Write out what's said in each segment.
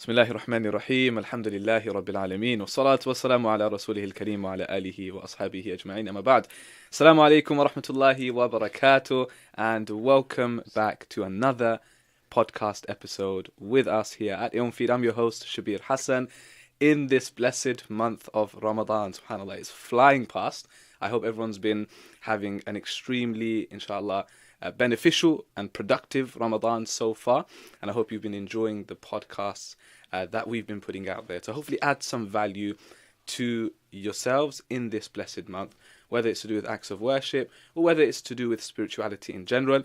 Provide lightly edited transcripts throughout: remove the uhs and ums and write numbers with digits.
بسم الله الرحمن الرحيم الحمد لله رب العالمين والصلاة والسلام على رسوله الكريم وعلى آله وأصحابه أجمعين أما بعد السلام عليكم ورحمة الله وبركاته and welcome back to another podcast episode with us here at ilmfeed. I'm your host Shabir Hassan. In this blessed month of Ramadan, subhanAllah, it's flying past. I hope everyone's been having an extremely, inshallah, beneficial and productive Ramadan so far, and I hope you've been enjoying the podcasts that we've been putting out there to hopefully add some value to yourselves in this blessed month, whether it's to do with acts of worship or whether it's to do with spirituality in general.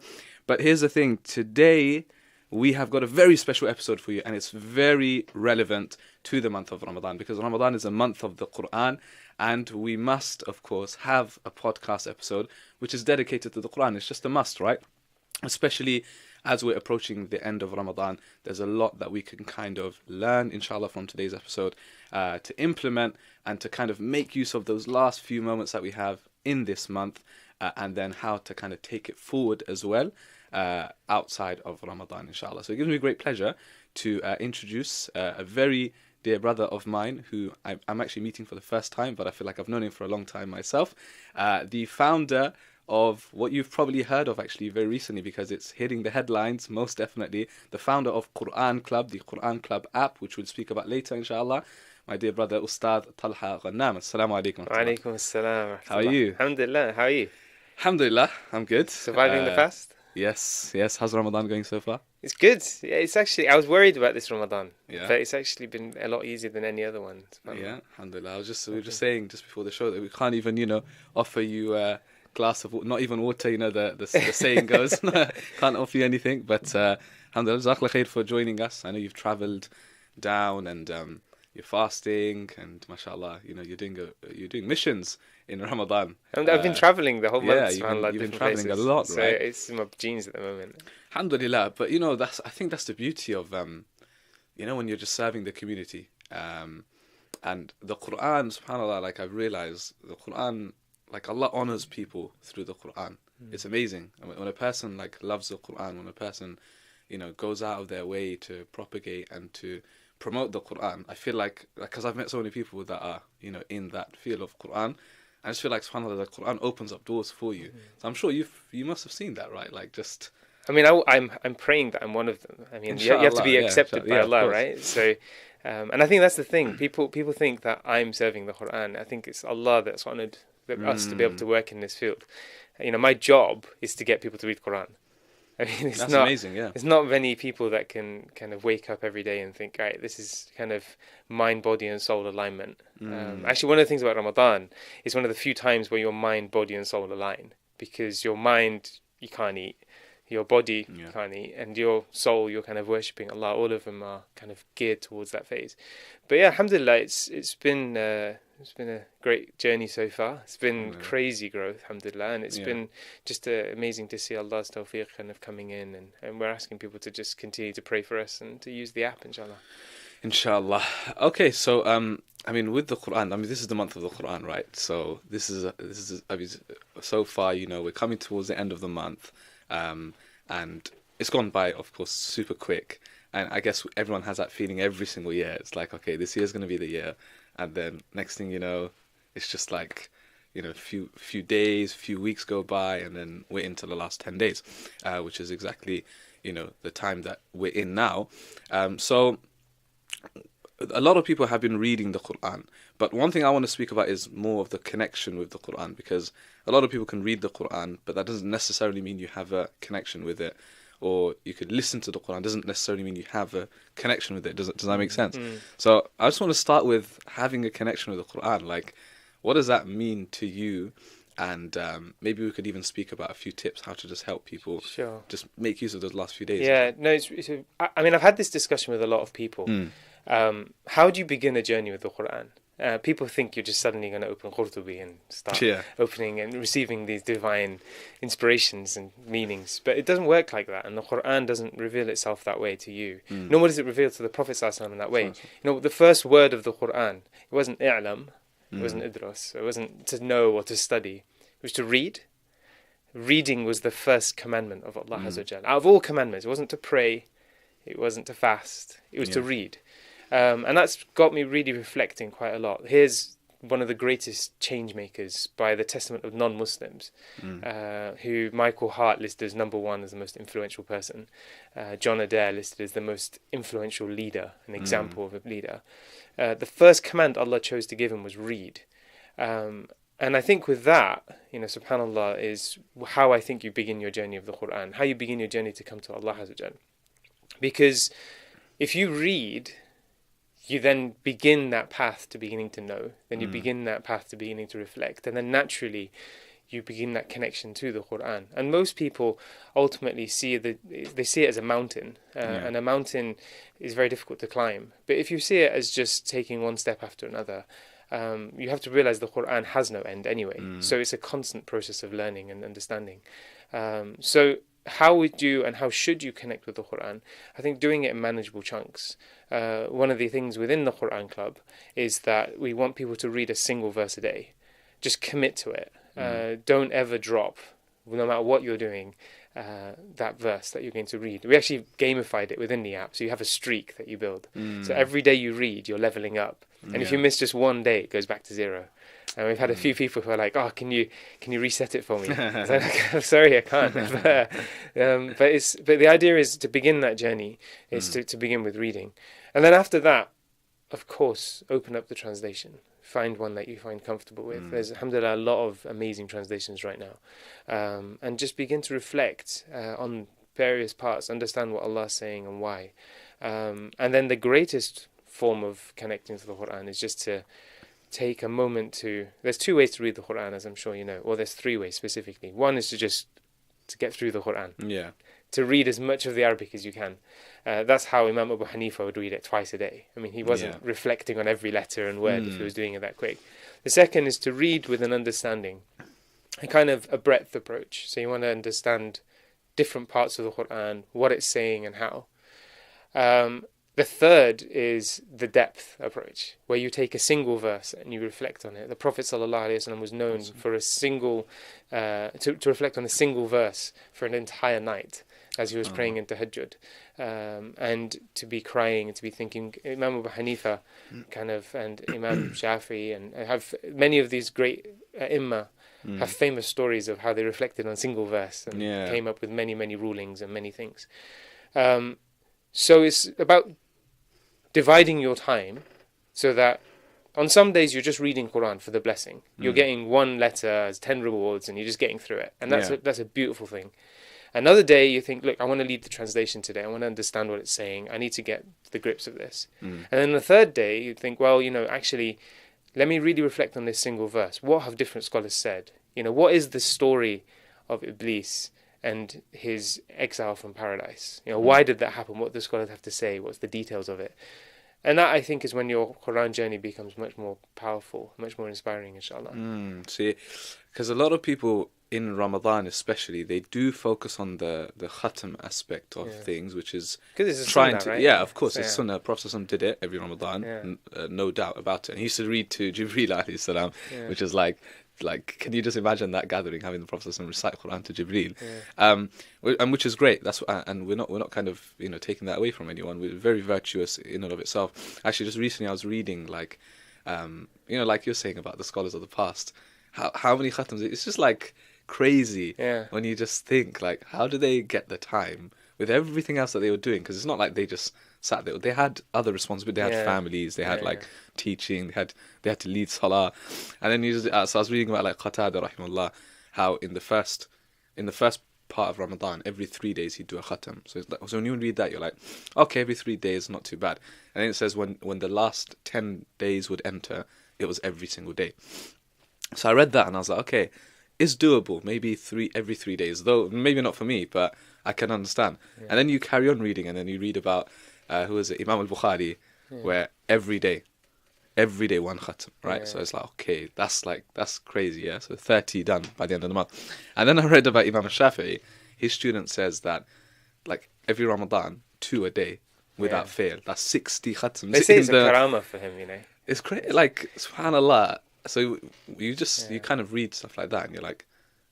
But here's the thing, today we have got a very special episode for you, and it's very relevant to the month of Ramadan, because Ramadan is a month of the Quran, and we must, of course, have a podcast episode which is dedicated to the Quran. It's just a must, right? Especially as we're approaching the end of Ramadan, there's a lot that we can kind of learn, inshallah, from today's episode to implement and to kind of make use of those last few moments that we have in this month, and then how to kind of take it forward as well outside of Ramadan, inshallah. So it gives me great pleasure to introduce a very dear brother of mine who I'm actually meeting for the first time, but I feel like I've known him for a long time myself. The founder of what you've probably heard of actually very recently, because it's hitting the headlines, most definitely. The founder of Quran Club, the Quran Club app, which we'll speak about later, inshallah. My dear brother, Ustad Talha Ghannam. Assalamu alaikum. Wa alaikum assalam. How are you? Alhamdulillah. How are you? Alhamdulillah, I'm good. Surviving the fast? Yes. How's Ramadan going so far? It's good. Yeah, it's actually, I was worried about this Ramadan, Yeah. but it's actually been a lot easier than any other one. Yeah, alhamdulillah. We were just saying just before the show that we can't even, offer you a glass of, not even water, the saying goes. Can't offer you anything, but alhamdulillah, jazakallah khair for joining us. I know you've travelled down and you're fasting, and mashallah, you're doing missions in Ramadan. And I've been travelling the whole month. You've been travelling a lot, so right? It's in my genes at the moment. Alhamdulillah, but I think that's the beauty of when you're just serving the community, and the Quran, subhanallah, like I've realized the Quran, like Allah honors people through the Quran. It's amazing. When a person loves the Quran, when a person goes out of their way to propagate and to promote the Quran, I feel like because I've met so many people that are in that field of Quran, I just feel like subhanallah, the Quran opens up doors for you. So I'm sure you must have seen that, right? I mean, I'm praying that I'm one of them. I mean, you have to be accepted by Allah, right? So, and I think that's the thing. People think that I'm serving the Quran. I think it's Allah that's honoured us to be able to work in this field. My job is to get people to read Quran. I mean, that's amazing, yeah. There's not many people that can kind of wake up every day and think, right, this is kind of mind, body and soul alignment. Actually, one of the things about Ramadan is one of the few times where your mind, body and soul align, because your mind, you can't eat, your body, you can't eat, and your soul, you're kind of worshipping Allah. All of them are kind of geared towards that phase. But yeah, alhamdulillah, it's been a great journey so far. It's been crazy growth, alhamdulillah, and it's been just amazing to see Allah's tawfiq kind of coming in, and we're asking people to just continue to pray for us and to use the app, inshallah. Inshallah. Okay, so with the Quran, this is the month of the Quran, right? So this is so far, we're coming towards the end of the month, and it's gone by, of course, super quick. And I guess everyone has that feeling every single year. It's like, okay, this year's going to be the year. And then next thing you know, it's just like, a few days, few weeks go by, and then we're into the last 10 days, which is exactly, the time that we're in now. So a lot of people have been reading the Quran. But one thing I want to speak about is more of the connection with the Quran, because a lot of people can read the Quran, but that doesn't necessarily mean you have a connection with it. Or you could listen to the Quran, doesn't necessarily mean you have a connection with it. Does that make sense? So I just want to start with having a connection with the Quran. What does that mean to you? And maybe we could even speak about a few tips how to just help people just make use of those last few days. Yeah, no, I've had this discussion with a lot of people. How do you begin a journey with the Quran? People think you're just suddenly going to open Qurtubi and start opening and receiving these divine inspirations and meanings. But it doesn't work like that, and the Quran doesn't reveal itself that way to you. Nor does it reveal to the Prophet ﷺ in that way. The first word of the Quran, it wasn't i'lam, it wasn't idras, it wasn't to know or to study. It was to read. Reading was the first commandment of Allah Azza wa Jal. Out of all commandments, it wasn't to pray, it wasn't to fast, it was to read. And that's got me really reflecting quite a lot. Here's one of the greatest change makers by the testament of non-Muslims, who Michael Hart listed as number one as the most influential person, John Adair listed as the most influential leader, an example of a leader. The first command Allah chose to give him was read. And I think with that, subhanAllah, is how I think you begin your journey of the Quran, how you begin your journey to come to Allah Azza wa Jal. Because if you read, you then begin that path to beginning to know, then you begin that path to beginning to reflect, and then naturally you begin that connection to the Quran. And most people ultimately see it as a mountain, and a mountain is very difficult to climb. But if you see it as just taking one step after another, you have to realize the Quran has no end anyway. So it's a constant process of learning and understanding. So how would you and how should you connect with the Quran? I think doing it in manageable chunks. One of the things within the Quran Club is that we want people to read a single verse a day. Just commit to it. Don't ever drop, no matter what you're doing, that verse that you're going to read. We actually gamified it within the app, so you have a streak that you build. So every day you read, you're leveling up. And if you miss just one day, it goes back to zero. And we've had a few people who are like, "Oh, can you reset it for me?" I was like, "I'm sorry, I can't." But the idea is to begin that journey is to begin with reading, and then after that, of course, open up the translation. Find one that you find comfortable with. There's, alhamdulillah, a lot of amazing translations right now, and just begin to reflect on various parts, understand what Allah is saying and why, and then the greatest form of connecting to the Quran is just to take a moment to... There's two ways to read the Quran, as I'm sure you know, or there's three ways specifically. One is to get through the Quran. Yeah. To read as much of the Arabic as you can. That's how Imam Abu Hanifa would read it twice a day. I mean, he wasn't reflecting on every letter and word if he was doing it that quick. The second is to read with an understanding, a kind of a breadth approach. So you want to understand different parts of the Quran, what it's saying and how. The third is the depth approach, where you take a single verse and you reflect on it. The Prophet ﷺ was known for a single, to reflect on a single verse for an entire night as he was praying in Tahajjud, and to be crying and to be thinking. Imam Abu Hanifa, and Imam Shafi, and have many of these great Imma have famous stories of how they reflected on a single verse and came up with many, many rulings and many things. So it's about dividing your time so that on some days you're just reading Quran for the blessing. You're getting one letter as 10 rewards and you're just getting through it. And that's a beautiful thing. Another day you think, look, I want to lead the translation today. I want to understand what it's saying. I need to get the grips of this. And then the third day you think, well, actually, let me really reflect on this single verse. What have different scholars said? What is the story of Iblis and his exile from paradise? Why did that happen? What do the scholars have to say? What's the details of it? And that, I think, is when your Quran journey becomes much more powerful, much more inspiring, inshallah. See, because a lot of people in Ramadan especially, they do focus on the khatam aspect of things, which is trying to... Right? Yeah, of course, it's sunnah. Prophet did it every Ramadan, no doubt about it. And he used to read to Jibreel alayhi salam, which is like, can you just imagine that gathering, having the Prophet recite Quran to Jibreel? And which is great. That's and we're not kind of taking that away from anyone. We're very virtuous in and of itself. Actually, just recently I was reading like you're saying about the scholars of the past. How many khatams? It's just like crazy when you just think like, how do they get the time with everything else that they were doing? Because it's not like they just sat there. They had other responsibilities. They had families. They had teaching. They had to lead salah. And then so I was reading about like Qatada rahimahullah, how in the first part of Ramadan, every 3 days he'd do a khatam. So when you read that, you're like, okay, every 3 days, not too bad. And then it says when the last 10 days would enter, it was every single day. So I read that and I was like, okay, it's doable. Maybe every 3 days, though maybe not for me, but I can understand. And then you carry on reading, and then you read about who is it, Imam al-Bukhari, where every day one khatam, right? So it's like, okay, that's crazy, yeah? So 30 done by the end of the month. And then I read about Imam al-Shafi'i. His student says that like every Ramadan, 2 a day without fail. That's 60 khatams. They say it's a karama for him, It's crazy, like, subhanallah. So you kind of read stuff like that and you're like,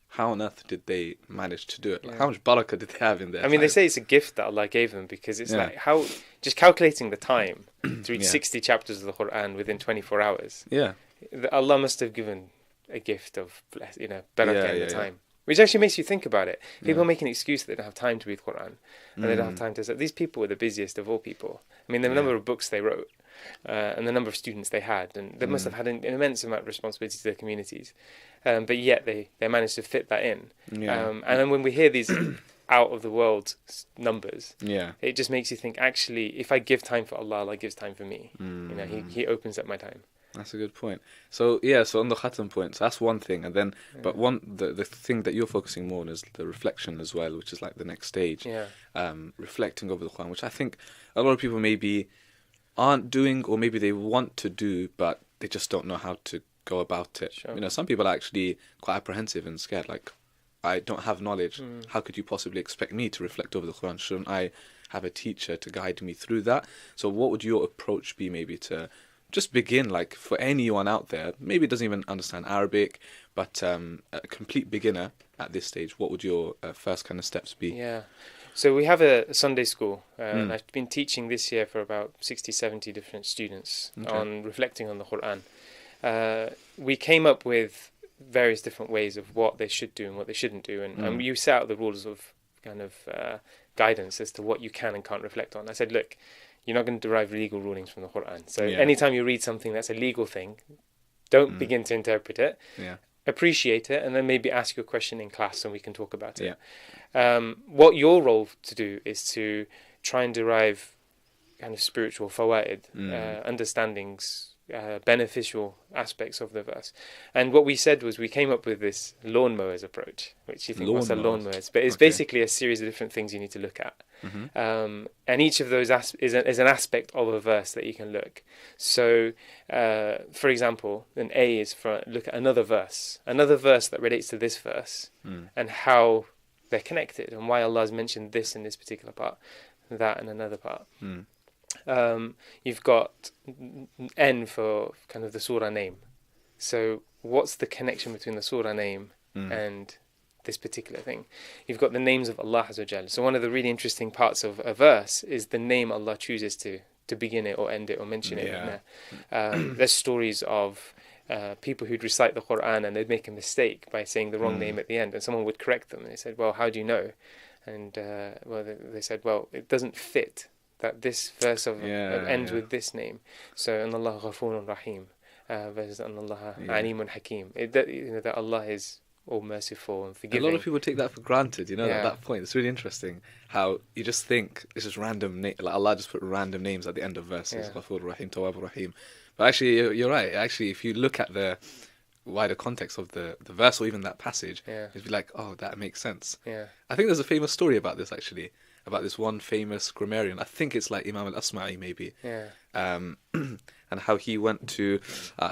how on earth did they manage to do it? Like, Yeah. how much barakah did they have in their I mean, they time? say it's a gift that Allah gave them, because it's Yeah. like how just calculating the time to read Yeah. 60 chapters of the Quran within 24 hours. Yeah. Allah must have given a gift of, barakah Yeah, in yeah, the yeah. time. Which actually makes you think about it. People Yeah. make an excuse that they don't have time to read Quran, and they don't have time to. These people were the busiest of all people. I mean, the number of books they wrote, and the number of students they had, and they must have had an immense amount of responsibility to their communities. But yet they managed to fit that in. Yeah. And then when we hear these out of the world numbers, Yeah. it just makes you think. Actually, if I give time for Allah, Allah gives time for me. He opens up my time. That's a good point. So yeah, so on the khatam point, so that's one thing, and then but the thing that you're focusing more on is the reflection as well, which is like the next stage. Yeah. Reflecting over the Quran, which I think a lot of people maybe aren't doing, or maybe they want to do, but they just don't know how to go about it. Sure. You know, some people are actually quite apprehensive and scared. Like, I don't have knowledge. How could you possibly expect me to reflect over the Quran? Shouldn't I have a teacher to guide me through that? So what would your approach be maybe to just begin, like, for anyone out there, maybe doesn't even understand Arabic, but a complete beginner at this stage, what would your first kind of steps be? Yeah. So we have a Sunday school, and I've been teaching this year for about 60, 70 different students on reflecting on the Quran. We came up with various different ways of what they should do and what they shouldn't do, and you set out the rules of kind of guidance as to what you can and can't reflect on. I said, look, you're not going to derive legal rulings from the Quran. So anytime you read something that's a legal thing, don't begin to interpret it. Yeah. Appreciate it, and then maybe ask your question in class and we can talk about it. Yeah. What your role to do is to try and derive kind of spiritual fawaid, understandings, beneficial aspects of the verse. And what we said was we came up with this lawnmowers approach, which you think what's a lawnmowers, but it's basically a series of different things you need to look at. And each of those is an aspect of a verse that you can look. So, for example, an A is for look at another verse that relates to this verse, and how they're connected, and why Allah has mentioned this in this particular part, that in another part. You've got N for kind of the surah name. So what's the connection between the surah name and this particular thing? You've got the names of Allah Azza wa Jal. So one of the really interesting parts of a verse is the name Allah chooses to begin it or end it or mention it in there. There's stories of people who'd recite the Quran and they'd make a mistake by saying the wrong name at the end, and someone would correct them, and they said, well, how do you know? And they said, well, it doesn't fit that this verse ends with this name. So, and Allah Ghafurun Rahim versus and Allah Alimun Hakim. That Allah is all merciful and forgiving. A lot of people take that for granted, at that point. It's really interesting how you just think it's just random, like Allah just put random names at the end of verses, Ghafur Rahim, Tawwab Rahim. But actually, you're right. Actually, if you look at the wider context of the verse or even that passage, it'd be like, oh, that makes sense. I think there's a famous story about this, actually, about this one famous grammarian. I think it's like Imam al-Asma'i, maybe. And how he went to,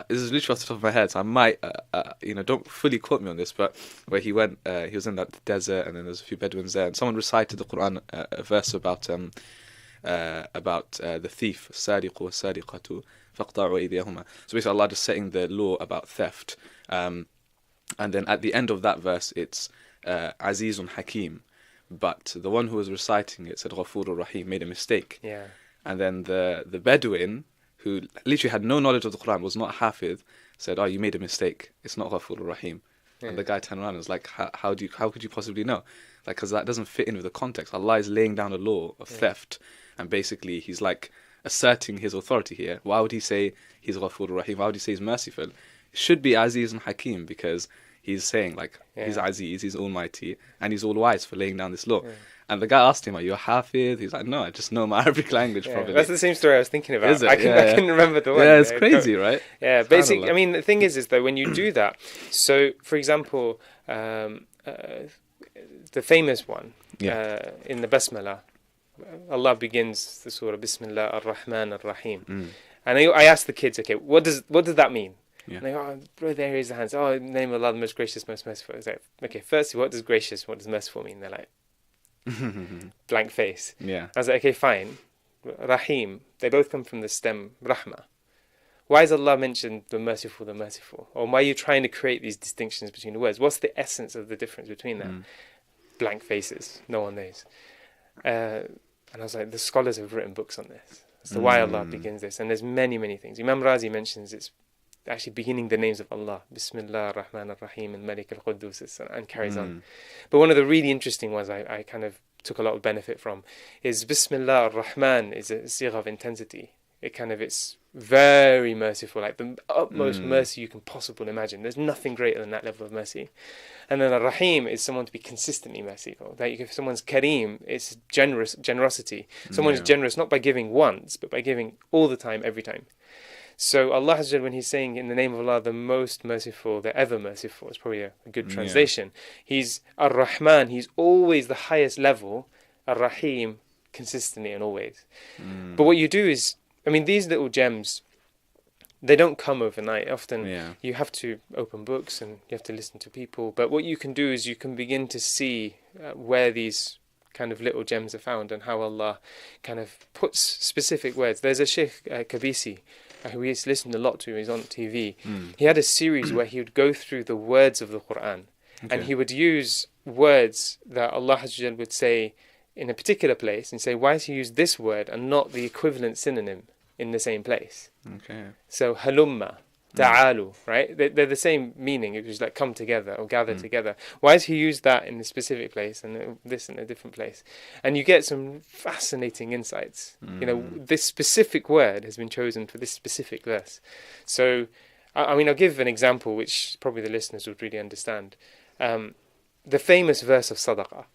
this is literally off the top of my head, so I might, don't fully quote me on this, but where he went, he was in that desert, and then there's a few Bedouins there, and someone recited the Quran, a verse about the thief, السارق والسارقة فاقطعوا أيديهما. So basically Allah just setting the law about theft. And then at the end of that verse, it's Azizun Hakim. But the one who was reciting it said Ghafurur Rahim, made a mistake. And then the Bedouin, who literally had no knowledge of the Quran, was not Hafidh, said, oh, you made a mistake. It's not Ghafurur Rahim. And the guy turned around and was like, how could you possibly know? Like, because that doesn't fit in with the context. Allah is laying down a law of theft. And basically, he's like asserting his authority here. Why would he say he's Ghafurur Rahim? Why would he say he's merciful? It should be Aziz and Hakim, because he's saying, like, he's Aziz, he's almighty, and he's all wise for laying down this law. And the guy asked him, are you a Hafidh? He's like, no, I just know my Arabic language properly. That's the same story I was thinking about. Is it? I can remember the one. Yeah, it's crazy, right? Yeah, basically, I mean, the thing is though, when you do that, so, for example, the famous one, in the Basmala, Allah begins the surah, Bismillah ar-Rahman ar-Rahim. And I asked the kids, okay, what does that mean? And they go, oh, bro, there is the hands. Oh, in the name of Allah, the most gracious, most merciful. I was like, okay, firstly, what does gracious, what does merciful mean? They're like, blank face. I was like, okay, fine. Rahim, they both come from the stem Rahma. Why is Allah mentioned the merciful, the merciful? Or why are you trying to create these distinctions between the words? What's the essence of the difference between them? Blank faces, no one knows. And I was like, the scholars have written books on this. So why Allah begins this. And there's many, many things. Imam Razi mentions it's actually beginning the names of Allah. Bismillah ar-Rahman ar-Rahim and Malik al-Quddus, and carries on. But one of the really interesting ones I kind of took a lot of benefit from is Bismillah ar-Rahman is a sigh of intensity. It's very merciful, like the utmost mercy you can possibly imagine. There's nothing greater than that level of mercy. And then ar-Rahim is someone to be consistently merciful. Like if someone's Kareem, it's generosity. Someone is generous not by giving once, but by giving all the time, every time. So Allah Azza wa Jalla, when He's saying in the name of Allah, the most merciful, the ever merciful, it's probably a good translation. He's Ar-Rahman, He's always the highest level. Ar-Rahim, consistently and always. But what you do is, I mean, these little gems, they don't come overnight. Often you have to open books and you have to listen to people. But what you can do is you can begin to see where these kind of little gems are found and how Allah kind of puts specific words. There's a Sheikh Kabisi, who we used to listen a lot to. He's on TV. He had a series where he would go through the words of the Quran, and he would use words that Allah would say in a particular place and say, why has He used this word and not the equivalent synonym in the same place? So halumma, ta'alu, right? They're the same meaning. It was like come together or gather together. Why has He used that in a specific place and this in a different place? And you get some fascinating insights. You know, this specific word has been chosen for this specific verse. So, I mean, I'll give an example which probably the listeners would really understand. The famous verse of Sadaqah.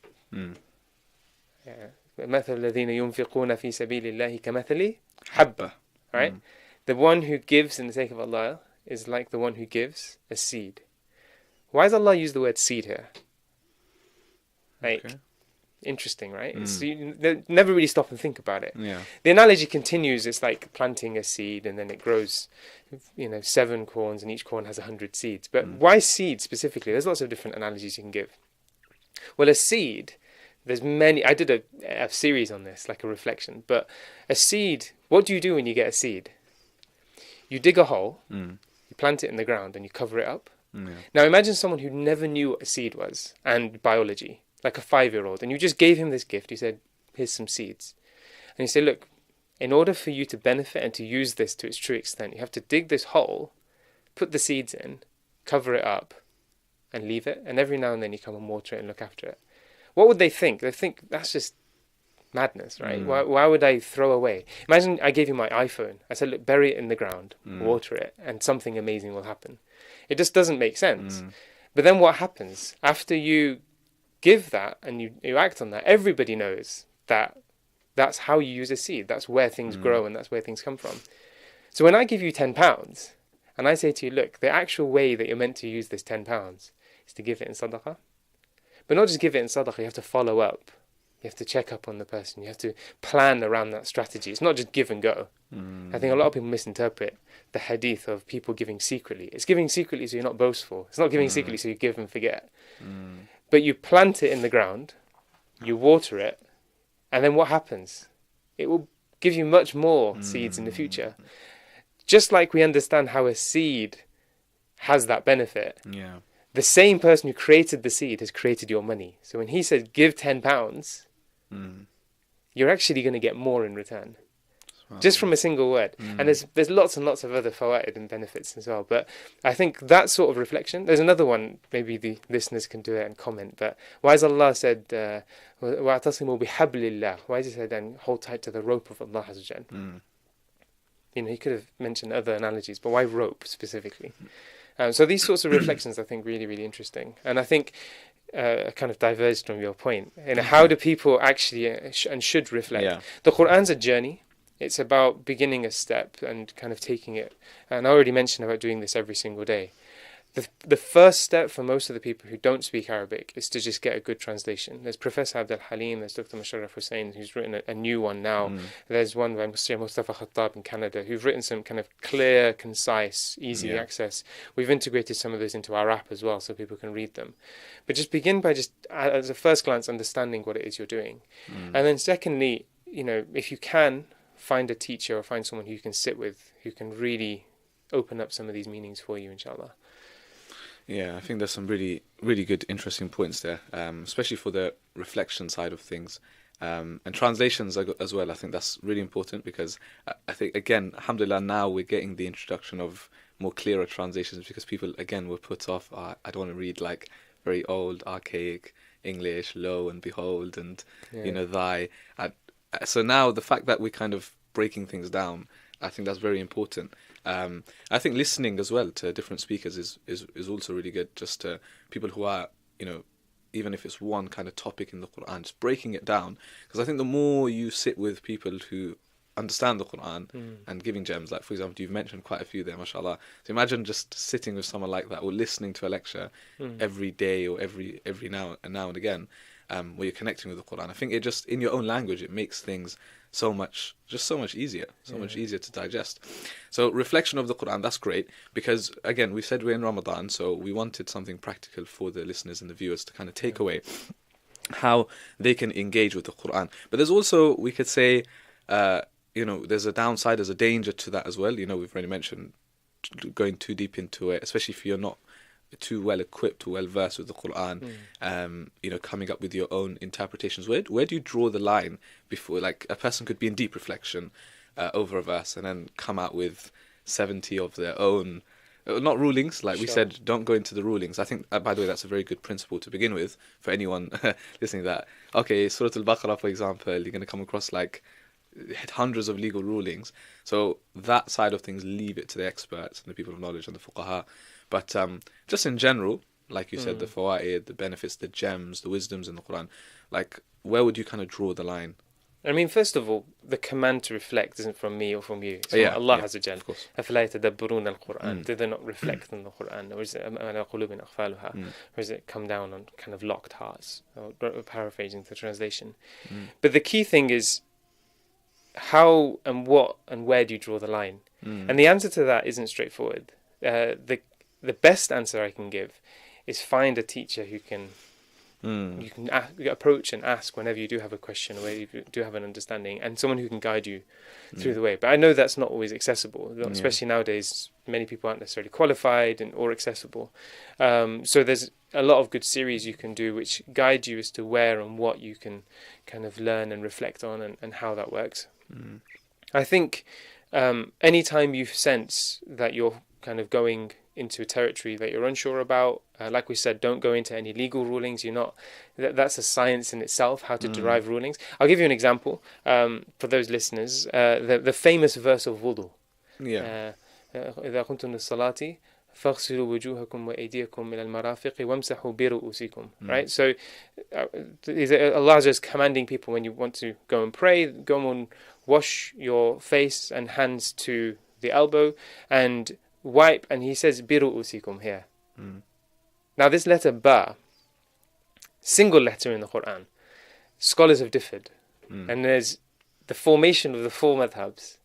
مثل الذين ينفقون في سبيل الله كمثل حبة, right? The one who gives in the sake of Allah is like the one who gives a seed. Why does Allah use the word seed here? Like, interesting, right? You never really stop and think about it. The analogy continues. It's like planting a seed and then it grows, 7 corns and each corn has 100 seeds. But why seed specifically? There's lots of different analogies you can give. Well, a seed, there's many. I did a series on this, like a reflection. But a seed, what do you do when you get a seed? You dig a hole, you plant it in the ground, and you cover it up. Now imagine someone who never knew what a seed was and biology, like a 5-year-old, and you just gave him this gift. You said, here's some seeds. And you say, look, in order for you to benefit and to use this to its true extent, you have to dig this hole, put the seeds in, cover it up, and leave it. And every now and then you come and water it and look after it. What would they think? They think that's just madness, right? Why would I throw away? Imagine I gave you my iPhone. I said, look, bury it in the ground, water it, and something amazing will happen. It just doesn't make sense. But then what happens? After you give that and you act on that, everybody knows that that's how you use a seed. That's where things grow and that's where things come from. So when I give you £10 and I say to you, look, the actual way that you're meant to use this £10 is to give it in sadaqah. But not just give it in sadaqah, you have to follow up. You have to check up on the person. You have to plan around that strategy. It's not just give and go. I think a lot of people misinterpret the hadith of people giving secretly. It's giving secretly so you're not boastful. It's not giving secretly so you give and forget. But you plant it in the ground, you water it, and then what happens? It will give you much more seeds in the future. Just like we understand how a seed has that benefit. The same person who created the seed has created your money. So when he said, give £10, you're actually going to get more in return. Just from a single word. And there's lots and lots of other fawaid and benefits as well. But I think that sort of reflection, there's another one, maybe the listeners can do it and comment, but why has Allah said, وَاعْتَصِمُوا بِحَبْلِ اللَّهِ? Why has He said, and hold tight to the rope of Allah Azza wa Jal? He could have mentioned other analogies, but why rope specifically? So these sorts of reflections, I think, really, really interesting. And I think kind of diverged from your point. How do people actually and should reflect? The Qur'an's a journey. It's about beginning a step and kind of taking it. And I already mentioned about doing this every single day. The first step for most of the people who don't speak Arabic is to just get a good translation. There's Professor Abdul Halim, there's Dr. Musharraf Hussain, who's written a new one now. There's one by Mustafa Khattab in Canada, who've written some kind of clear, concise, easy access. We've integrated some of those into our app as well, so people can read them. But just begin by just, as a first glance, understanding what it is you're doing. And then secondly, if you can, find a teacher or find someone who you can sit with, who can really open up some of these meanings for you, inshallah. Yeah, I think there's some really, really good, interesting points there, especially for the reflection side of things. And translations as well. I think that's really important because I think, again, alhamdulillah, now we're getting the introduction of more clearer translations because people, again, were put off, I don't want to read like very old, archaic English, lo and behold, and, thy. So now the fact that we're kind of breaking things down, I think that's very important. I think listening as well to different speakers is also really good. Just to people who are, even if it's one kind of topic in the Quran, just breaking it down. Because I think the more you sit with people who understand the Quran and giving gems, like for example, you've mentioned quite a few there, mashallah. So imagine just sitting with someone like that or listening to a lecture every day or every now and again, where you're connecting with the Quran. I think it just, in your own language, it makes things so much easier, much easier to digest. So reflection of the Quran, that's great, because again, we said we're in Ramadan, so we wanted something practical for the listeners and the viewers to kind of take away how they can engage with the Quran. But there's also, we could say, there's a downside, there's a danger to that as well. We've already mentioned going too deep into it, especially if you're not too well equipped or well versed with the Quran, coming up with your own interpretations. Where do you draw the line before, like, a person could be in deep reflection over a verse and then come out with 70 of their own, not rulings, like we said, don't go into the rulings. I think, by the way, that's a very good principle to begin with for anyone listening to that. Okay, Surah Al-Baqarah, for example, you're going to come across like hundreds of legal rulings. So that side of things, leave it to the experts and the people of knowledge and the fuqaha. But just in general, like you said, the fawaid, the benefits, the gems, the wisdoms in the Quran, like, where would you kind of draw the line? I mean, first of all, the command to reflect isn't from me or from you. It's from Allah Azza wa Jal. أَفَلَا يَتَدَبَّرُونَ الْقُرْآنَ. Do they not reflect on the Quran? Or is it عَلَى قُلُوبٍ أَقْفَالُهَا? Or does it come down on kind of locked hearts? Or paraphrasing the translation. But the key thing is, how and what and where do you draw the line? And the answer to that isn't straightforward. The best answer I can give is find a teacher who can you can approach and ask whenever you do have a question or you do have an understanding, and someone who can guide you through the way. But I know that's not always accessible, especially nowadays. Many people aren't necessarily qualified or accessible. So there's a lot of good series you can do which guide you as to where and what you can kind of learn and reflect on and how that works. I think anytime you sense that you're kind of going into a territory that you're unsure about, like we said, don't go into any legal rulings. That's a science in itself, how to derive rulings. I'll give you an example for those listeners. The famous verse of wudu. إذا كنتم للصلاة فاغسلوا وجوهكم وأيديكم إلى المرافق وامسحوا برؤوسكم. Right? So Allah is commanding people, when you want to go and pray, go and wash your face and hands to the elbow and wipe, and he says برؤوسكم here. Now this letter ba, single letter in the Quran, scholars have differed, and there's the formation of the four madhabs,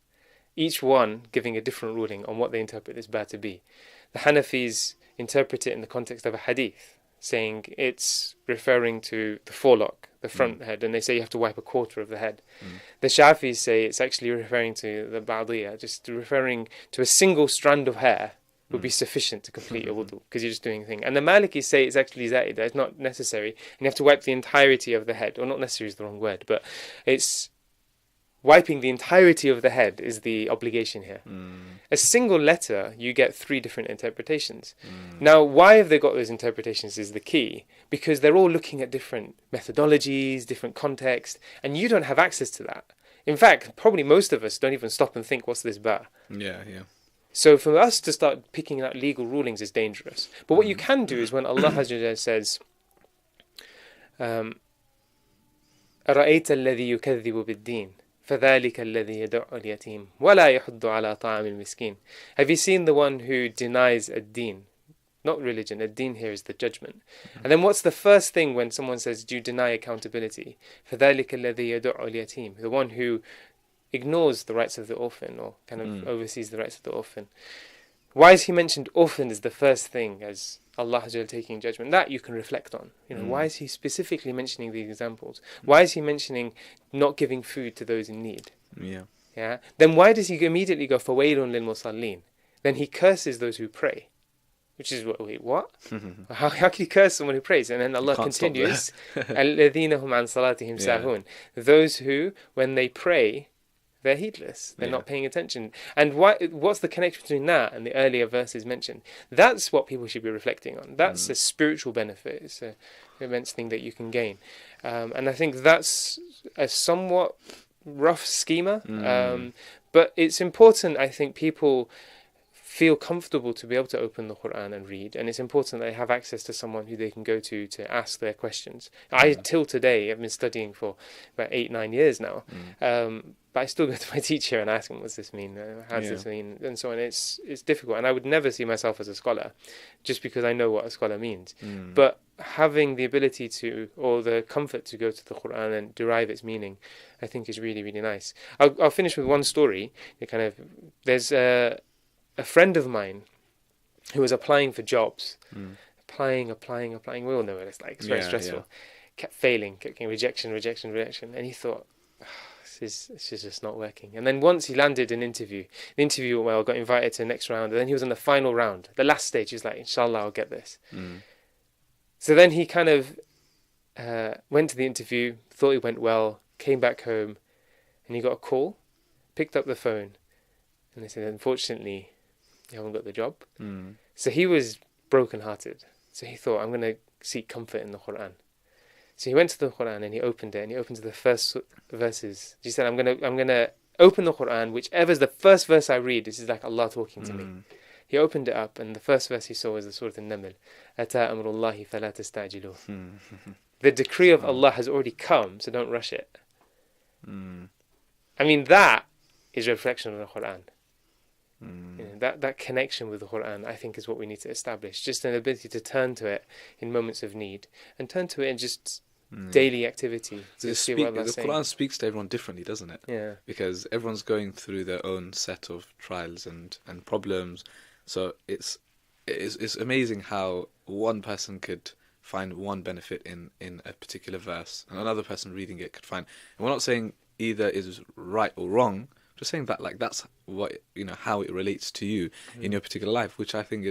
each one giving a different ruling on what they interpret this ba to be. The Hanafis interpret it in the context of a hadith, saying it's referring to the forelock, the front head, and they say you have to wipe a quarter of the head. The Shafis say it's actually referring to the ba'diyah, just referring to a single strand of hair would be sufficient to complete your wudu, because you're just doing a thing. And the Malikis say it's actually za'idah, it's not necessary, and you have to wipe the entirety of the head, or not necessary is the wrong word, but it's wiping the entirety of the head is the obligation here. A single letter, you get three different interpretations. Now, why have they got those interpretations is the key, because they're all looking at different methodologies, different context, and you don't have access to that. In fact, probably most of us don't even stop and think, what's this ba? Yeah. So for us to start picking out legal rulings is dangerous. But what you can do is when Allah says, أَرَأَيْتَ الَّذِي يُكَذِّبُ بِالدِّينِ فَذَلِكَ الَّذِي يَدُعُّ الْيَتِيمِ وَلَا يَحُضُّ عَلَى طَعَامِ الْمِسْكِينِ. Have you seen the one who denies ad-deen? Not religion, ad-deen here is the judgment. And then what's the first thing when someone says, do you deny accountability? فَذَلِكَ الَّذِي يَدُعُّ الْيَتِيمِ. The one who ignores the rights of the orphan, or kind of oversees the rights of the orphan. Why is he mentioned orphan as the first thing, as Allah taking judgment? That you can reflect on. Why is he specifically mentioning these examples? Why is he mentioning not giving food to those in need? Then why does he immediately go فَوَيْلٌ لِلْمُصَلِّينَ? then he curses those who pray. Which is, wait, what? How can you curse someone who prays? And then Allah continues, الَّذِينَ هُمْ عَنْ صَلَاتِهِمْ سَاهُونَ. Those who, when they pray, they're heedless. They're not paying attention. And what's the connection between that and the earlier verses mentioned? That's what people should be reflecting on. That's a spiritual benefit. It's an immense thing that you can gain. And I think that's a somewhat rough schema. But it's important, I think, people feel comfortable to be able to open the Quran and read, and it's important that they have access to someone who they can go to ask their questions. Till today, I've been studying for about 8-9 years now, but I still go to my teacher and ask him, what's this mean? How does this mean? And so on. It's difficult, and I would never see myself as a scholar just because I know what a scholar means. But having the ability to, or the comfort to go to the Quran and derive its meaning, I think is really, really nice. I'll finish with one story. There's a friend of mine who was applying for jobs, applying. We all know what it's like. It's very stressful. Kept failing, kept getting rejection. And he thought, this is just not working. And then once he landed an interview, the interview went well, got invited to the next round, and then he was on the final round, the last stage. He was like, inshallah, I'll get this. So then he kind of went to the interview, thought it went well, came back home, and he got a call, picked up the phone, and they said, unfortunately, you haven't got the job. So he was broken-hearted. So he thought, I'm going to seek comfort in the Quran. So he went to the Quran and he opened it, and he opened to the first verses. He said, I'm going to open the Quran, whichever's the first verse I read, this is like Allah talking to me. He opened it up, and the first verse he saw was the Surah An-Naml. أَتَى أَمْرُ اللَّهِ فَلَا تَسْتَعْجِلُوهُ. The decree of Allah has already come, so don't rush it. I mean, that is a reflection of the Quran. That connection with the Quran, I think, is what we need to establish. Just an ability to turn to it in moments of need, and turn to it in just daily activity. The Quran speaks to everyone differently, doesn't it? Yeah. Because everyone's going through their own set of trials and problems. So it's amazing how one person could find one benefit in a particular verse, and another person reading it could find. And we're not saying either is right or wrong. Just saying that, like, that's what, how it relates to you in your particular life, which I think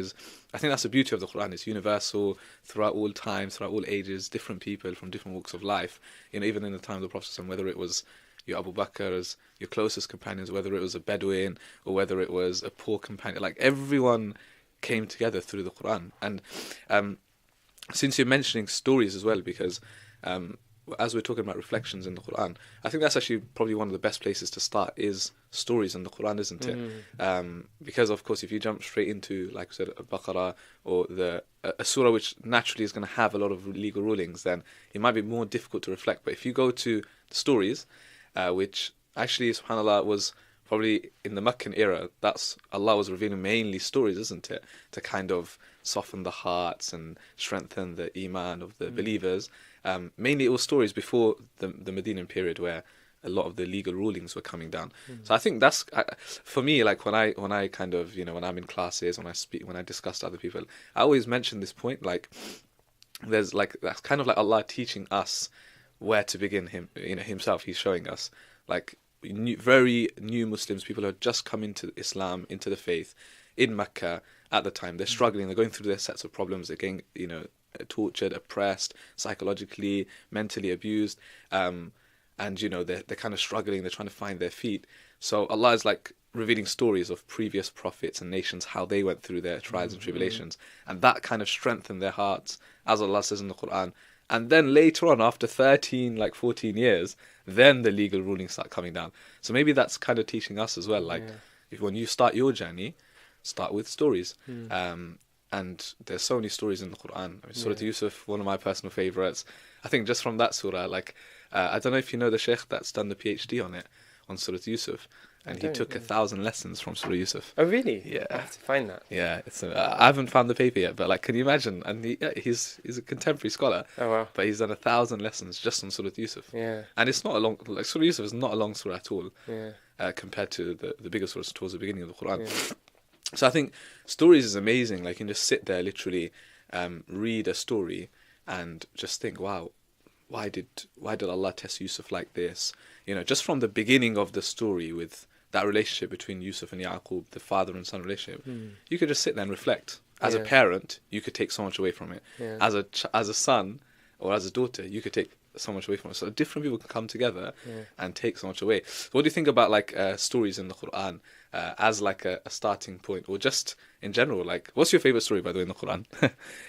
that's the beauty of the Quran. It's universal throughout all times, throughout all ages, different people from different walks of life. Even in the time of the Prophet, whether it was your Abu Bakr as your closest companions, whether it was a Bedouin or whether it was a poor companion, like, everyone came together through the Quran. And since you're mentioning stories as well, because as we're talking about reflections in the Quran, I think that's actually probably one of the best places to start is stories in the Quran, isn't it? Because, of course, if you jump straight into, like I said, Baqarah or a surah which naturally is going to have a lot of legal rulings, then it might be more difficult to reflect. But if you go to the stories, which actually, subhanAllah, was probably in the Meccan era, that's Allah was revealing mainly stories, isn't it? To kind of soften the hearts and strengthen the iman of the believers. Mainly it was stories before the Medinan period where a lot of the legal rulings were coming down. So I think that's, for me, like when I kind of, when I'm in classes, when I speak, when I discuss to other people, I always mention this point, like, there's like, that's kind of like Allah teaching us where to begin himself. He's showing us, like, very new Muslims, people who have just come into Islam, into the faith, in Mecca at the time. They're struggling, they're going through their sets of problems, they're getting, tortured, oppressed, psychologically, mentally abused, and they're kind of struggling, they're trying to find their feet. So Allah is like revealing stories of previous prophets and nations, how they went through their trials and tribulations, and that kind of strengthened their hearts, as Allah says in the Quran. And then later on, after 14 years, then the legal rulings start coming down. So maybe that's kind of teaching us as well, like, if when you start your journey, start with stories. And there's so many stories in the Quran. I mean, Surah Yusuf, one of my personal favourites. I think just from that surah, like, I don't know if you know the sheikh that's done the PhD on it, on Surah Yusuf. And he took 1,000 lessons from Surah Yusuf. Oh, really? Yeah. I have to find that. Yeah, I haven't found the paper yet, but, like, can you imagine? And he's a contemporary scholar. Oh, wow. But he's done 1,000 lessons just on Surah Yusuf. Yeah. And it's not a long, like, Surah Yusuf is not a long surah at all. Yeah. Compared to the bigger surahs towards the beginning of the Quran. Yeah. So I think stories is amazing. Like, you can just sit there, literally, read a story and just think, wow, why did Allah test Yusuf like this? Just from the beginning of the story with that relationship between Yusuf and Yaqub, the father and son relationship, Mm. you could just sit there and reflect. As a Yeah. parent, you could take so much away from it. Yeah. As a son or as a daughter, you could take so much away from it. So different people can come together Yeah. and take so much away. So what do you think about like stories in the Quran as like a starting point, or just in general? Like, what's your favorite story, by the way, in the Quran?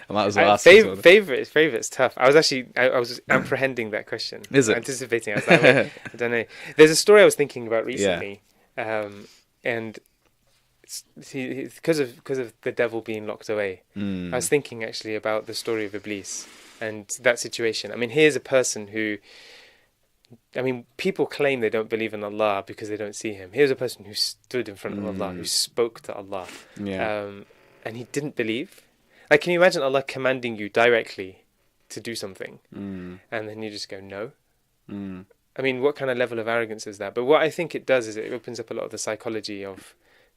I might as well ask you as well. Favorite's tough. I was apprehending that question. Is it? Anticipating. I was like, wait, I don't know. There's a story I was thinking about recently, and because of the devil being locked away. I was thinking actually about the story of Iblis and that situation. I mean, here's a person who, I mean, people claim they don't believe in Allah because they don't see Him. Here's a person who stood in front of Allah, who spoke to Allah, and he didn't believe. Like, can you imagine Allah commanding you directly to do something, and then you just go no? I mean, what kind of level of arrogance is that? But what I think it does is it opens up a lot of the psychology of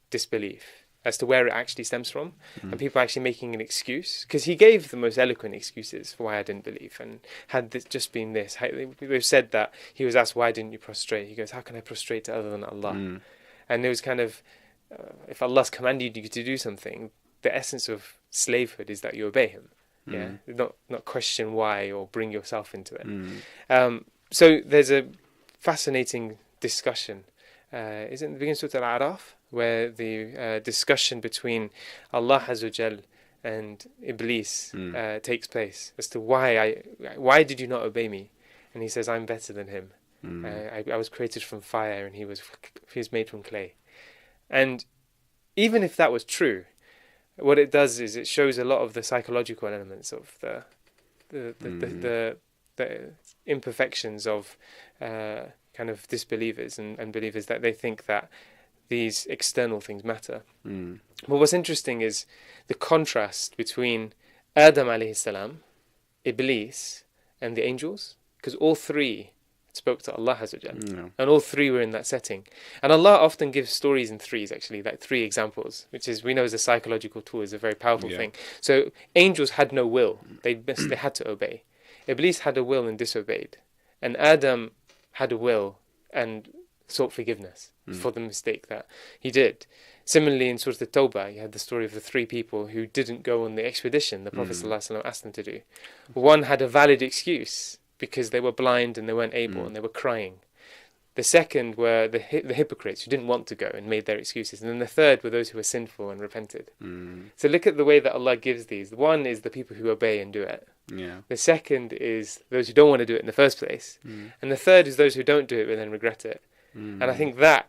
disbelief as to where it actually stems from, and people actually making an excuse, because he gave the most eloquent excuses for why I didn't believe, and had this just been this, we've said that he was asked, why didn't you prostrate? He goes, how can I prostrate to other than Allah? And it was kind of, if Allah's commanded you to do something, the essence of slavehood is that you obey Him, not question why or bring yourself into it. So there's a fascinating discussion, is it in the beginning of Surah Al-A'raf, where the discussion between Allah Azza wa Jal and Iblis takes place as to why did you not obey me? And he says, I'm better than him. I was created from fire and he was made from clay. And even if that was true, what it does is it shows a lot of the psychological elements of the imperfections of kind of disbelievers and believers, that they think that these external things matter. But what's interesting is the contrast between Adam alayhi salam, Iblis, and the angels, because all three spoke to Allah Azza wa Jal, and all three were in that setting. And Allah often gives stories in threes, actually, like three examples, which is, we know as a psychological tool, is a very powerful thing. So angels had no will; they had to obey. Iblis had a will and disobeyed, and Adam had a will and sought forgiveness for the mistake that he did. Similarly, in Surah At-Tawbah, you had the story of the three people who didn't go on the expedition the Prophet ﷺ asked them to do. One had a valid excuse because they were blind and they weren't able and they were crying. The second were the hypocrites who didn't want to go and made their excuses. And then the third were those who were sinful and repented. So look at the way that Allah gives these. One is the people who obey and do it. The second is those who don't want to do it in the first place. And the third is those who don't do it but then regret it. And I think that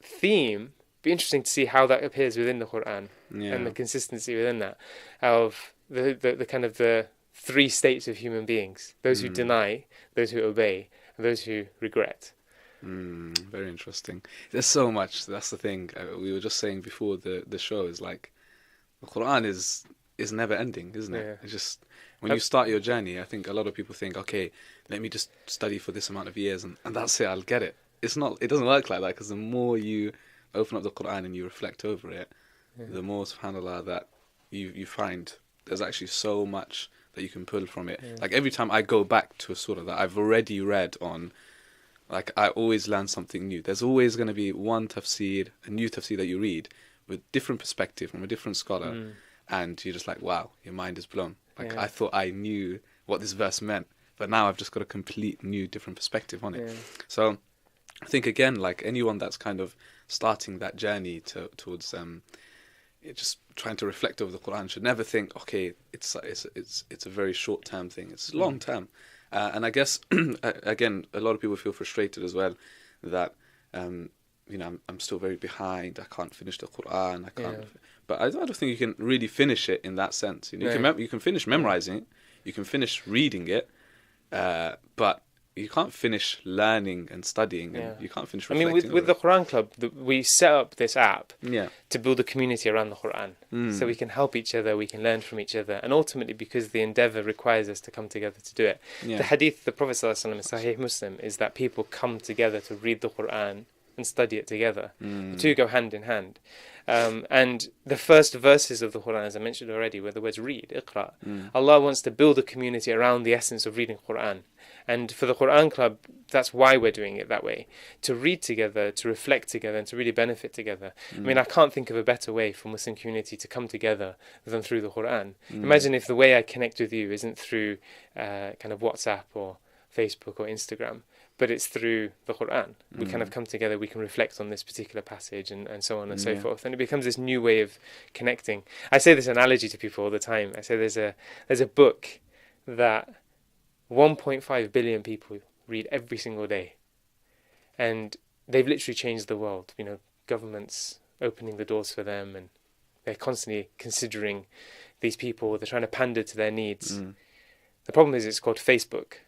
theme, be interesting to see how that appears within the Quran and the consistency within that of the kind of the three states of human beings: those who deny, those who obey, and those who regret. Very interesting. There's so much. That's the thing. We were just saying before the show, is like the Quran is never ending, isn't it? It's just when you start your journey, I think a lot of people think, okay, let me just study for this amount of years and that's it, I'll get it. It's not. It doesn't work like that, because the more you open up the Quran and you reflect over it, the more, subhanAllah, that you find there's actually so much that you can pull from it. Like every time I go back to a surah that I've already read on, like I always learn something new. There's always going to be one tafsir, a new tafsir that you read with different perspective from a different scholar, and you're just like, wow, your mind is blown. Like I thought I knew what this verse meant, but now I've just got a complete new, different perspective on it. So I think, again, like anyone that's kind of starting that journey towards just trying to reflect over the Quran should never think, okay, it's a very short term thing. It's long term, and I guess again, a lot of people feel frustrated as well that I'm still very behind. I can't finish the Quran. I can't. But I don't think you can really finish it in that sense. You can finish memorizing it, you can finish reading it, but you can't finish learning and studying, and you can't finish reflecting. I mean, with the Quran Club, we set up this app to build a community around the Quran, so we can help each other, we can learn from each other, and ultimately, because the endeavour requires us to come together to do it. The hadith, the Prophet ﷺ in Sahih Muslim, is that people come together to read the Quran and study it together. The two go hand in hand. And the first verses of the Quran, as I mentioned already, were the words read, Iqra. Allah wants to build a community around the essence of reading Quran. And for the Quran Club, that's why we're doing it that way. To read together, to reflect together, and to really benefit together. I mean, I can't think of a better way for Muslim community to come together than through the Quran. Imagine if the way I connect with you isn't through kind of WhatsApp or Facebook or Instagram, but it's through the Quran. We kind of come together, we can reflect on this particular passage and so on and so forth. And it becomes this new way of connecting. I say this analogy to people all the time. I say there's a book that 1.5 billion people read every single day. And they've literally changed the world. You know, governments opening the doors for them, and they're constantly considering these people. They're trying to pander to their needs. The problem is it's called Facebook.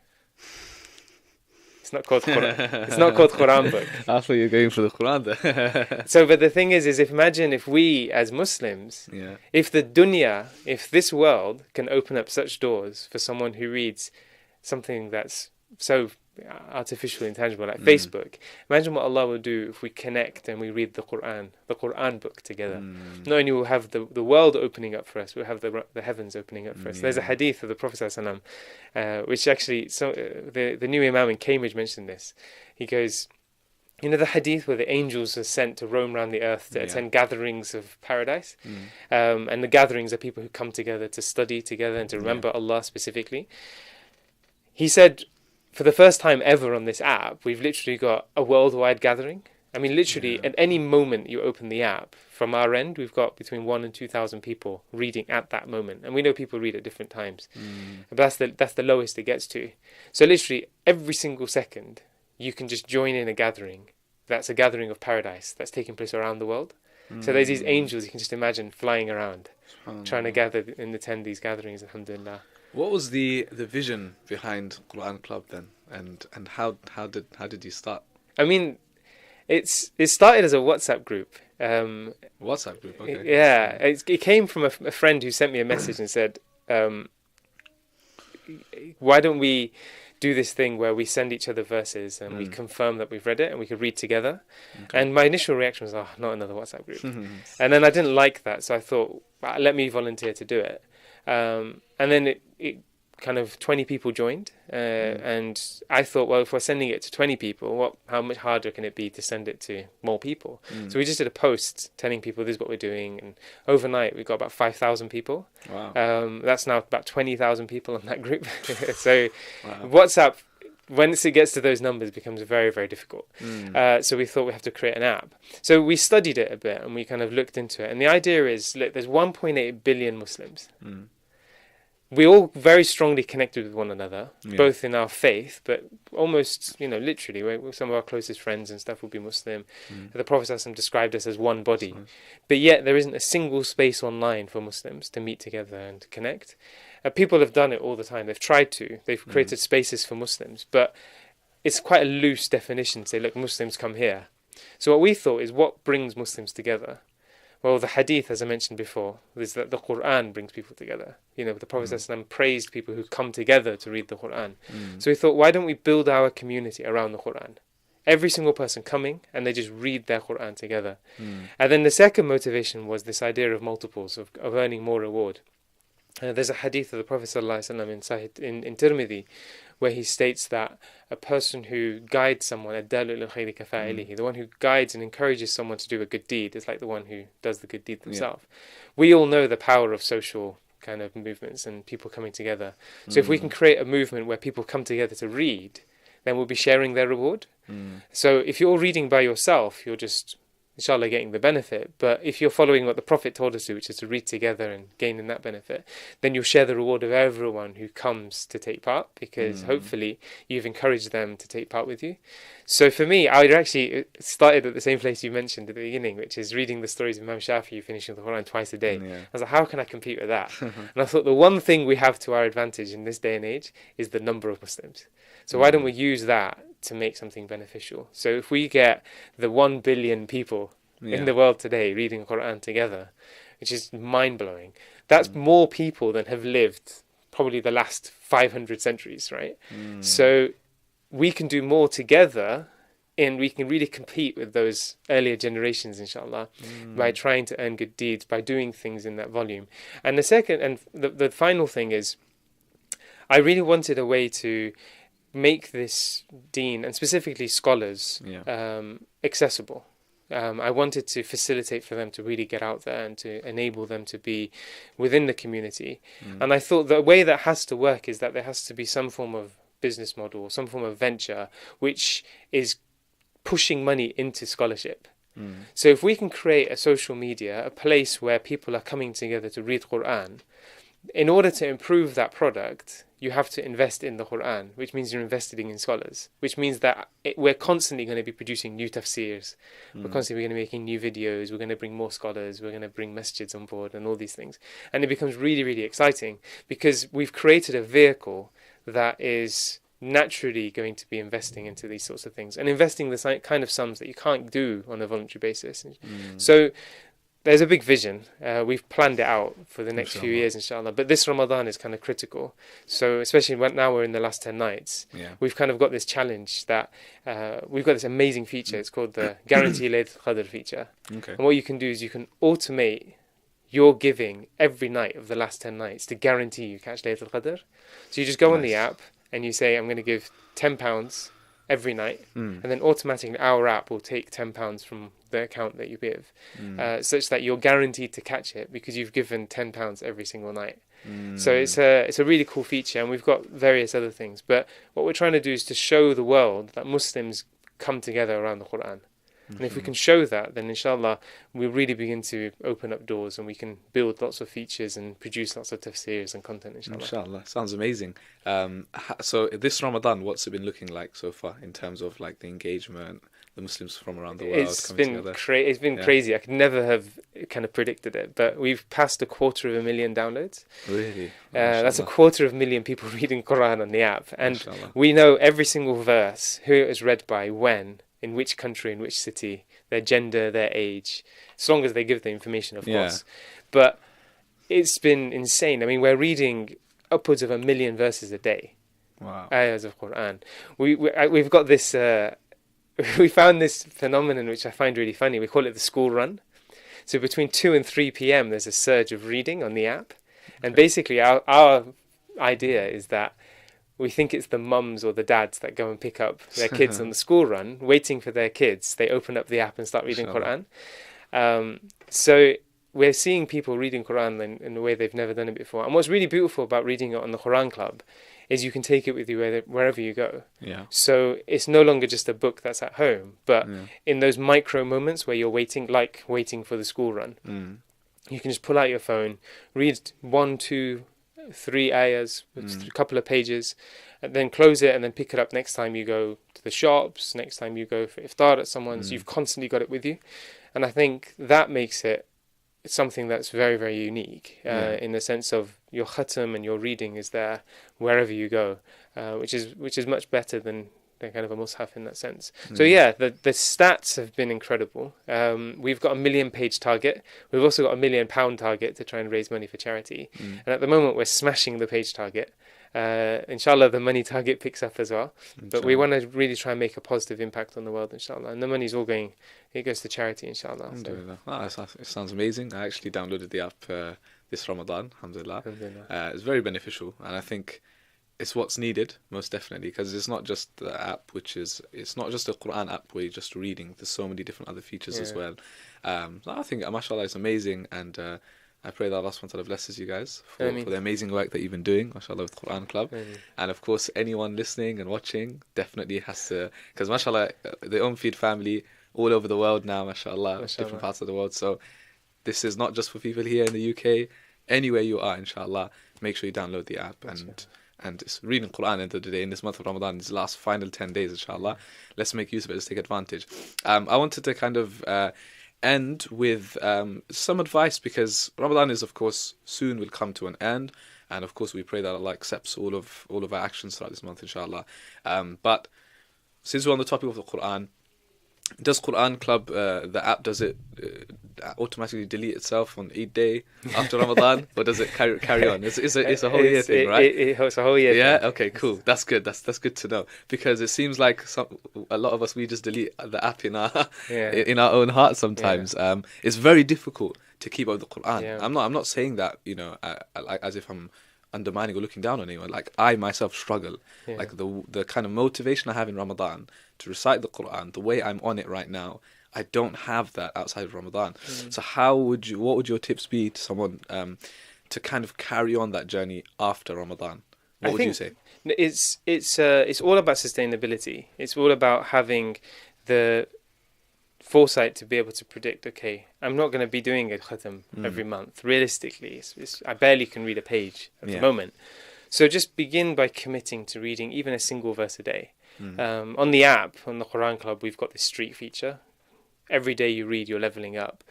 It's not called Quran. It's not called Quran book. I thought you were going for the Quran there. So, but the thing is if imagine if we as Muslims, if the dunya, if this world can open up such doors for someone who reads something that's so artificial, intangible, like Facebook. Imagine what Allah will do if we connect and we read the Quran book together. Not only will we have the world opening up for us, we'll have the heavens opening up for us. There's a hadith of the Prophet ﷺ, which actually, the new Imam in Cambridge mentioned this. He goes, you know the hadith where the angels are sent to roam around the earth to attend gatherings of paradise? And the gatherings are people who come together to study together and to remember Allah specifically. He said, for the first time ever on this app, we've literally got a worldwide gathering. I mean, literally, at any moment you open the app, from our end, we've got between 1,000 and 2,000 people reading at that moment. And we know people read at different times. But that's the lowest it gets to. So literally, every single second, you can just join in a gathering. That's a gathering of paradise that's taking place around the world. So there's these angels, you can just imagine, flying around, trying to gather and attend these gatherings, alhamdulillah. What was the vision behind Quran Club then, and how did you start? I mean, it started as a WhatsApp group. WhatsApp group, okay. Yeah, it came from a friend who sent me a message and said, "Why don't we do this thing where we send each other verses and we confirm that we've read it and we could read together?" Okay. And my initial reaction was, "Oh, not another WhatsApp group." And then I didn't like that, so I thought, let me volunteer to do it. And then it kind of 20 people joined, and I thought, well, if we're sending it to 20 people, how much harder can it be to send it to more people? So we just did a post telling people this is what we're doing, and overnight we got about 5,000 people. Wow. That's now about 20,000 people on that group. So WhatsApp, once it gets to those numbers, becomes very, very difficult. So we thought we have to create an app. So we studied it a bit and we kind of looked into it. And the idea is, look, there's 1.8 billion Muslims. We all very strongly connected with one another, both in our faith, but almost, literally, some of our closest friends and stuff will be Muslim. The Prophet ﷺ described us as one body. But yet there isn't a single space online for Muslims to meet together and to connect. People have done it all the time. They've tried to. They've created spaces for Muslims. But it's quite a loose definition to say, look, Muslims come here. So what we thought is, what brings Muslims together? Well, the hadith, as I mentioned before, is that the Quran brings people together. The Prophet ﷺ praised people who come together to read the Quran. So we thought, why don't we build our community around the Quran? Every single person coming, and they just read their Quran together. And then the second motivation was this idea of multiples, of earning more reward. There's a hadith of the Prophet ﷺ in Tirmidhi, where he states that a person who guides someone, the one who guides and encourages someone to do a good deed, is like the one who does the good deed themselves. We all know the power of social kind of movements and people coming together. So if we can create a movement where people come together to read, then we'll be sharing their reward. So if you're reading by yourself, you're just, inshallah, getting the benefit. But if you're following what the Prophet told us to, which is to read together and gain in that benefit, then you'll share the reward of everyone who comes to take part, because hopefully you've encouraged them to take part with you. So for me, I actually started at the same place you mentioned at the beginning, which is reading the stories of Imam Shafi'i finishing the Quran twice a day. I was like, how can I compete with that? And I thought the one thing we have to our advantage in this day and age is the number of Muslims. So why don't we use that to make something beneficial? So if we get the 1 billion people in the world today reading the Quran together, which is mind-blowing, that's more people than have lived probably the last 500 centuries, right? So we can do more together and we can really compete with those earlier generations, inshallah, by trying to earn good deeds, by doing things in that volume. And the second, and the final thing is, I really wanted a way to make this deen, and specifically scholars, accessible. I wanted to facilitate for them to really get out there and to enable them to be within the community. And I thought the way that has to work is that there has to be some form of business model or some form of venture which is pushing money into scholarship. So if we can create a social media, a place where people are coming together to read Quran, in order to improve that product, you have to invest in the Quran, which means you're investing in scholars, which means that we're constantly going to be producing new tafsirs, we're constantly going to be making new videos, we're going to bring more scholars, we're going to bring masjids on board and all these things. And it becomes really, really exciting because we've created a vehicle that is naturally going to be investing into these sorts of things and investing the kind of sums that you can't do on a voluntary basis. So there's a big vision. We've planned it out for the next few years, inshallah. But this Ramadan is kind of critical. So especially now we're in the last 10 nights, we've kind of got this challenge that we've got this amazing feature. It's called the Guarantee Laylatul Qadr feature. And what you can do is you can automate your giving every night of the last 10 nights to guarantee you catch Laylatul Qadr. So you just go on the app and you say, I'm going to give £10 every night, and then automatically our app will take £10 from the account that you give, such that you're guaranteed to catch it because you've given £10 every single night. So it's a really cool feature, and we've got various other things. But what we're trying to do is to show the world that Muslims come together around the Quran. And if we can show that, then inshallah we'll really begin to open up doors and we can build lots of features and produce lots of tafsirs and content, inshallah. Inshallah. Sounds amazing. So this Ramadan, what's it been looking like so far in terms of like the engagement, the Muslims from around the world coming together? It's been crazy. I could never have kind of predicted it, but we've passed 250,000 downloads. Really? That's 250,000 people reading Quran on the app. And we know every single verse, who it was read by, when, in which country, in which city, their gender, their age, as long as they give the information, of course. But it's been insane. I mean, we're reading upwards of 1 million verses a day. Wow. Ayahs of Quran. We've got this, we found this phenomenon which I find really funny. We call it the school run. So between 2 and 3 p.m. there's a surge of reading on the app. And basically our idea is that we think it's the mums or the dads that go and pick up their kids on the school run, waiting for their kids. They open up the app and start reading Quran. So we're seeing people reading Quran in a way they've never done it before. And what's really beautiful about reading it on the Quran Club is you can take it with you wherever you go. So it's no longer just a book that's at home, but in those micro moments where you're waiting for the school run, you can just pull out your phone, read 1, 2, 3 ayahs, a couple of pages, and then close it and then pick it up next time you go to the shops, next time you go for iftar at someone's. You've constantly got it with you. And I think that makes it something that's very, very unique in the sense of your khatam and your reading is there wherever you go, which is much better than kind of a mushaf in that sense. So the stats have been incredible. We've got a 1 million page target. We've also got a £1 million target to try and raise money for charity. And at the moment we're smashing the page target. Inshallah the money target picks up as well. But we want to really try and make a positive impact on the world, inshallah. And the money's all it goes to charity, inshallah. It sounds amazing. I actually downloaded the app this Ramadan, alhamdulillah. It's very beneficial, and I think it's what's needed, most definitely, because it's not just the app, it's not just a Quran app where you're just reading. There's so many different other features as well. So I think, mashallah, it's amazing, and I pray that Allah subhanahu wa ta'ala blesses you guys for the amazing work that you've been doing, mashallah, with Quran Club. And of course, anyone listening and watching definitely has to, because mashallah, the ilmfeed family all over the world now, mashallah, different parts of the world. So this is not just for people here in the UK. Anywhere you are, inshallah, make sure you download the app and it's reading Quran at the end of the day in this month of Ramadan, these last final 10 days, inshallah. Let's make use of it, let's take advantage. I wanted to kind of end with some advice, because Ramadan is, of course, soon will come to an end, and of course we pray that Allah accepts all of our actions throughout this month, inshallah. But since we're on the topic of the Quran, Does Quran Club, the app, does it automatically delete itself on Eid day after Ramadan, or does it carry on? It's a whole year thing, right? It's a whole year Yeah. thing. Okay. Cool. That's good. That's good to know, because it seems like a lot of us, we just delete the app in our Yeah. in our own heart Yeah. sometimes. It's very difficult to keep up with the Quran. Yeah. I'm not saying that, like, as if I'm undermining or looking down on anyone. Like, I myself struggle. Yeah. Like, the kind of motivation I have in Ramadan to recite the Quran, the way I'm on it right now, I don't have that outside of Ramadan. So what would your tips be to someone to kind of carry on that journey after Ramadan? What would you say? It's all about sustainability. It's all about having the foresight to be able to predict, okay, I'm not going to be doing a khatam every month. Realistically, I barely can read a page at the moment. So just begin by committing to reading even a single verse a day. On the app, on the Quran Club, we've got this streak feature. Every day you read, you're leveling up.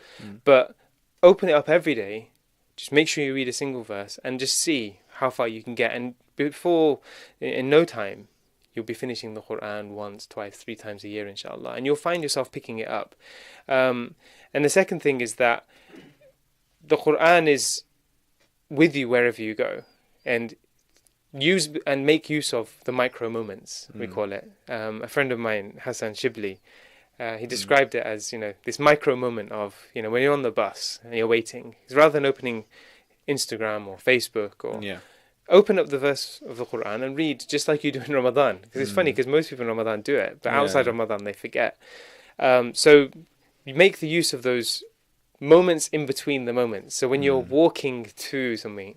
But open it up every day. Just make sure you read a single verse and just see how far you can get. And in no time, you'll be finishing the Quran once, twice, 3 times a year, inshallah. And you'll find yourself picking it up. And the second thing is that the Quran is with you wherever you go. And use and make use of the micro moments, we call it. A friend of mine, Hassan Shibli, he described it as, this micro moment of, when you're on the bus and you're waiting. Rather than opening Instagram or Facebook, or open up the verse of the Quran and read just like you do in Ramadan. Because it's funny, because most people in Ramadan do it, but outside Ramadan they forget. So you make the use of those moments in between the moments. So when you're walking to something,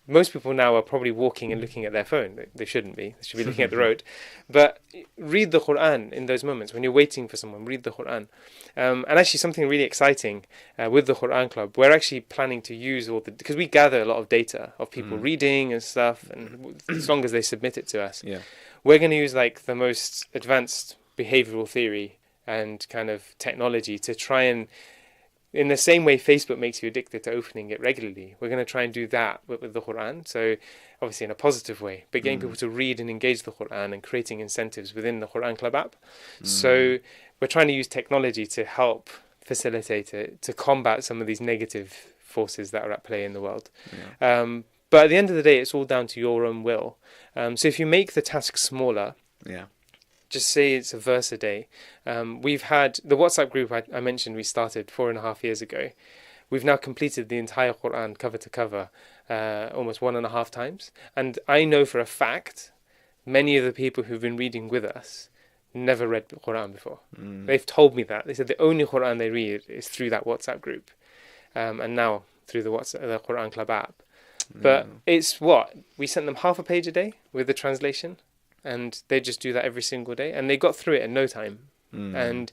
most people now are probably walking and looking at their phone. They shouldn't be. They should be looking at the road. But read the Quran in those moments. When you're waiting for someone, read the Quran. And actually something really exciting with the Quran Club, we're actually planning to use because we gather a lot of data of people reading and stuff, and as long as they submit it to us, we're going to use like the most advanced behavioral theory and kind of technology to try and, in the same way Facebook makes you addicted to opening it regularly, we're going to try and do that with the Quran. So obviously in a positive way, but getting people to read and engage the Quran and creating incentives within the Quran Club app. So we're trying to use technology to help facilitate it, to combat some of these negative forces that are at play in the world. But at the end of the day, it's all down to your own will. So if you make the task smaller, just say it's a verse a day. We've had the WhatsApp group I mentioned we started 4.5 years ago. We've now completed the entire Quran cover to cover almost 1.5 times. And I know for a fact many of the people who've been reading with us never read the Quran before. They've told me that. They said the only Quran they read is through that WhatsApp group, and now through the Quran Club app. But it's we sent them half a page a day with the translation, and they just do that every single day, and they got through it in no time. And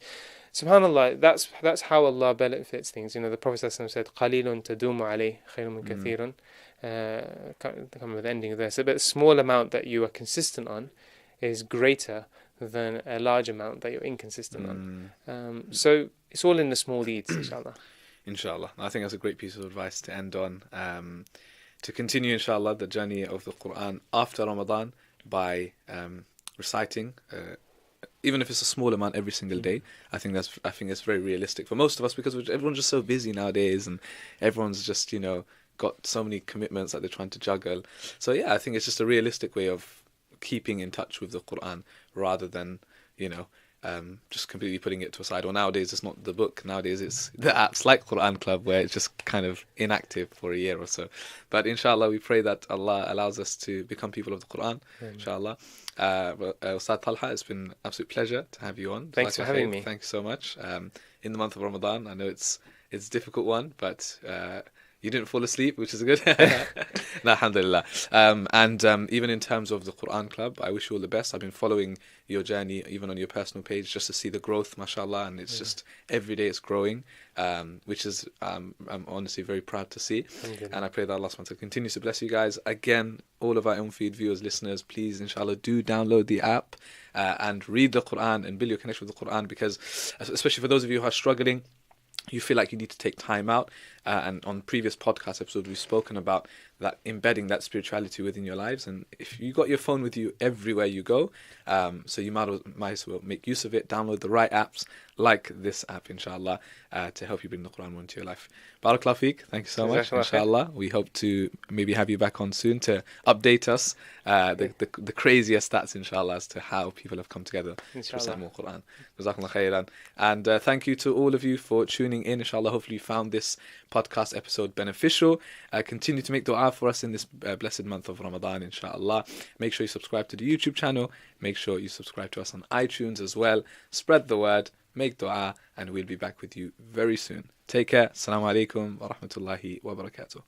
subhanallah, that's how Allah benefits things. The Prophet ﷺ said, "Qalilun tadumu alayh khayrun min kathirun." Can't remember the ending of this, but a small amount that you are consistent on is greater than a large amount that you're inconsistent on. So it's all in the small deeds, inshallah. Inshallah. I think that's a great piece of advice to end on. To continue, inshallah, the journey of the Quran after Ramadan by reciting, even if it's a small amount every single day. I think that's very realistic for most of us, because everyone's just so busy nowadays, and everyone's just got so many commitments that they're trying to juggle. So I think it's just a realistic way of keeping in touch with the Quran, rather than just completely putting it to a side. Or nowadays it's not the book, nowadays it's the apps like Quran Club, where it's just kind of inactive for a year or so. But inshallah, we pray that Allah allows us to become people of the Quran, inshallah. Ustad Talha, it's been an absolute pleasure to have you on. Thanks for having me. Thank you so much. In the month of Ramadan, I know it's a difficult one, but you didn't fall asleep, which is good. No, alhamdulillah. And even in terms of the Quran Club, I wish you all the best. I've been following your journey, even on your personal page, just to see the growth, mashallah. And it's just every day it's growing, which is I'm honestly very proud to see. And I pray that Allah SWT continues to bless you guys. Again, all of our ilmfeed viewers, listeners, please, inshallah, do download the app and read the Quran and build your connection with the Quran, because especially for those of you who are struggling, you feel like you need to take time out, and on previous podcast episodes we've spoken about that, embedding that spirituality within your lives. And if you got your phone with you everywhere you go, so you might as well make use of it, download the right apps like this app, inshallah, to help you bring the Quran more into your life. Barakallahu feek, thank you so much. Jazakallah khair. Inshallah, we hope to maybe have you back on soon to update us the crazier stats, inshallah, as to how people have come together to recite Inshallah. more Quran. Jazakallah khairan. And thank you to all of you for tuning in. Inshallah, hopefully you found this podcast episode beneficial. Continue to make dua for us in this blessed month of Ramadan, inshallah. Make sure you subscribe to the YouTube channel. Make sure you subscribe to us on iTunes as well. Spread the word, make dua, and we'll be back with you very soon. Take care. Assalamu alaikum wa rahmatullahi wa barakatuh.